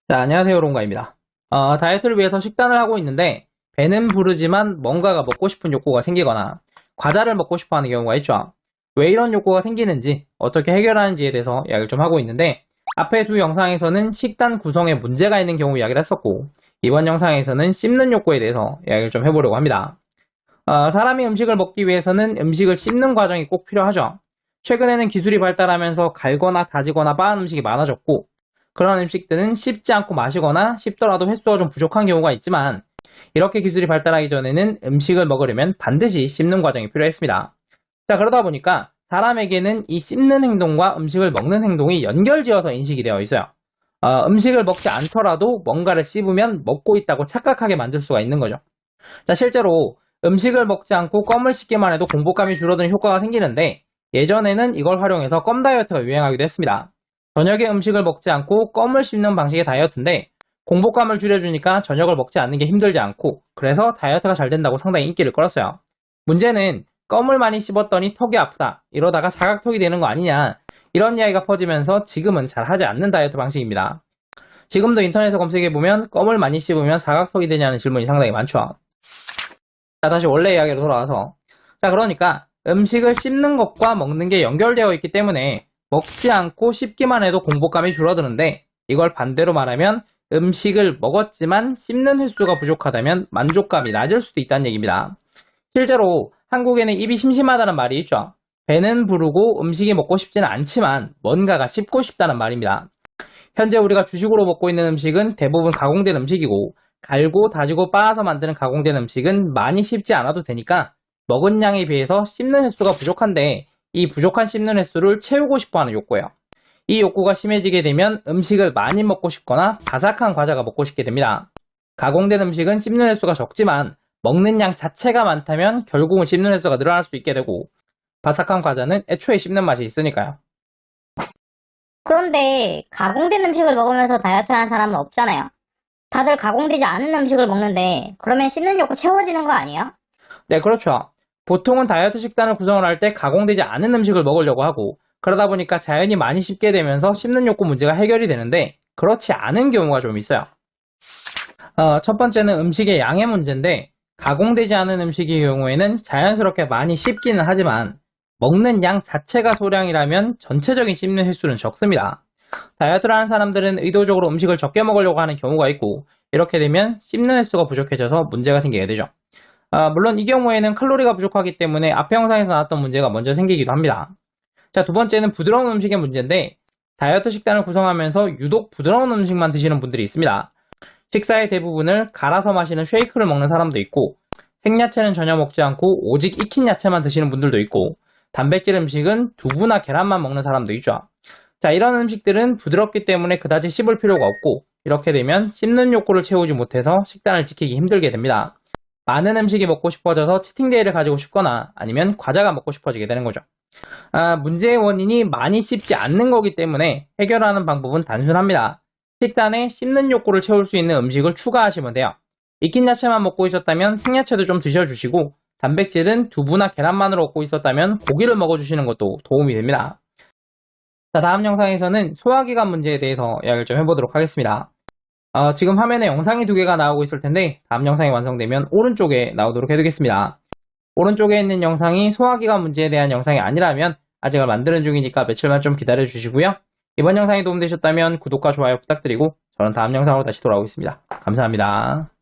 자, 안녕하세요, 롱가입니다. 다이어트를 위해서 식단을 하고 있는데 배는 부르지만 뭔가가 먹고 싶은 욕구가 생기거나 과자를 먹고 싶어 하는 경우가 있죠. 왜 이런 욕구가 생기는지 어떻게 해결하는지에 대해서 이야기를 좀 하고 있는데 앞에 두 영상에서는 식단 구성에 문제가 있는 경우 이야기를 했었고 이번 영상에서는 씹는 욕구에 대해서 이야기를 좀 해보려고 합니다. 사람이 음식을 먹기 위해서는 음식을 씹는 과정이 꼭 필요하죠. 최근에는 기술이 발달하면서 갈거나 다지거나 빻은 음식이 많아졌고 그런 음식들은 씹지 않고 마시거나 씹더라도 횟수가 좀 부족한 경우가 있지만 이렇게 기술이 발달하기 전에는 음식을 먹으려면 반드시 씹는 과정이 필요했습니다. 자, 그러다 보니까 사람에게는 이 씹는 행동과 음식을 먹는 행동이 연결지어서 인식이 되어 있어요. 음식을 먹지 않더라도 뭔가를 씹으면 먹고 있다고 착각하게 만들 수가 있는 거죠. 자, 실제로 음식을 먹지 않고 껌을 씹기만 해도 공복감이 줄어드는 효과가 생기는데 예전에는 이걸 활용해서 껌 다이어트가 유행하기도 했습니다. 저녁에 음식을 먹지 않고 껌을 씹는 방식의 다이어트인데 공복감을 줄여주니까 저녁을 먹지 않는 게 힘들지 않고 그래서 다이어트가 잘 된다고 상당히 인기를 끌었어요. 문제는 껌을 많이 씹었더니 턱이 아프다. 이러다가 사각턱이 되는 거 아니냐. 이런 이야기가 퍼지면서 지금은 잘 하지 않는 다이어트 방식입니다. 지금도 인터넷에 검색해보면 껌을 많이 씹으면 사각턱이 되냐는 질문이 상당히 많죠. 자, 다시 원래 이야기로 돌아와서. 자, 그러니까 음식을 씹는 것과 먹는 게 연결되어 있기 때문에 먹지 않고 씹기만 해도 공복감이 줄어드는데 이걸 반대로 말하면 음식을 먹었지만 씹는 횟수가 부족하다면 만족감이 낮을 수도 있다는 얘기입니다. 실제로 한국에는 입이 심심하다는 말이 있죠. 배는 부르고 음식이 먹고 싶지는 않지만 뭔가가 씹고 싶다는 말입니다. 현재 우리가 주식으로 먹고 있는 음식은 대부분 가공된 음식이고 갈고 다지고 빻아서 만드는 가공된 음식은 많이 씹지 않아도 되니까 먹은 양에 비해서 씹는 횟수가 부족한데 이 부족한 씹는 횟수를 채우고 싶어하는 욕구예요. 이 욕구가 심해지게 되면 음식을 많이 먹고 싶거나 바삭한 과자가 먹고 싶게 됩니다. 가공된 음식은 씹는 횟수가 적지만 먹는 양 자체가 많다면 결국은 씹는 횟수가 늘어날 수 있게 되고 바삭한 과자는 애초에 씹는 맛이 있으니까요. 그런데 가공된 음식을 먹으면서 다이어트 하는 사람은 없잖아요. 다들 가공되지 않은 음식을 먹는데 그러면 씹는 욕구 채워지는 거 아니에요? 네, 그렇죠. 보통은 다이어트 식단을 구성을 할 때 가공되지 않은 음식을 먹으려고 하고 그러다 보니까 자연히 많이 씹게 되면서 씹는 욕구 문제가 해결이 되는데 그렇지 않은 경우가 좀 있어요. 첫 번째는 음식의 양의 문제인데 가공되지 않은 음식의 경우에는 자연스럽게 많이 씹기는 하지만 먹는 양 자체가 소량이라면 전체적인 씹는 횟수는 적습니다. 다이어트를 하는 사람들은 의도적으로 음식을 적게 먹으려고 하는 경우가 있고 이렇게 되면 씹는 횟수가 부족해져서 문제가 생기게 되죠. 물론 이 경우에는 칼로리가 부족하기 때문에 앞에 영상에서 나왔던 문제가 먼저 생기기도 합니다. 자, 두 번째는 부드러운 음식의 문제인데 다이어트 식단을 구성하면서 유독 부드러운 음식만 드시는 분들이 있습니다. 식사의 대부분을 갈아서 마시는 쉐이크를 먹는 사람도 있고 생야채는 전혀 먹지 않고 오직 익힌 야채만 드시는 분들도 있고 단백질 음식은 두부나 계란만 먹는 사람도 있죠. 자, 이런 음식들은 부드럽기 때문에 그다지 씹을 필요가 없고 이렇게 되면 씹는 욕구를 채우지 못해서 식단을 지키기 힘들게 됩니다. 많은 음식이 먹고 싶어져서 치팅데이를 가지고 싶거나 아니면 과자가 먹고 싶어지게 되는 거죠. 문제의 원인이 많이 씹지 않는 거기 때문에 해결하는 방법은 단순합니다. 식단에 씹는 욕구를 채울 수 있는 음식을 추가하시면 돼요. 익힌 야채만 먹고 있었다면 생야채도 좀 드셔주시고 단백질은 두부나 계란만으로 먹고 있었다면 고기를 먹어주시는 것도 도움이 됩니다. 자, 다음 영상에서는 소화기관 문제에 대해서 이야기를 좀 해보도록 하겠습니다. 지금 화면에 영상이 두 개가 나오고 있을 텐데 다음 영상이 완성되면 오른쪽에 나오도록 해두겠습니다. 오른쪽에 있는 영상이 소화기관 문제에 대한 영상이 아니라면 아직은 만드는 중이니까 며칠만 좀 기다려 주시고요. 이번 영상이 도움되셨다면 구독과 좋아요 부탁드리고 저는 다음 영상으로 다시 돌아오겠습니다. 감사합니다.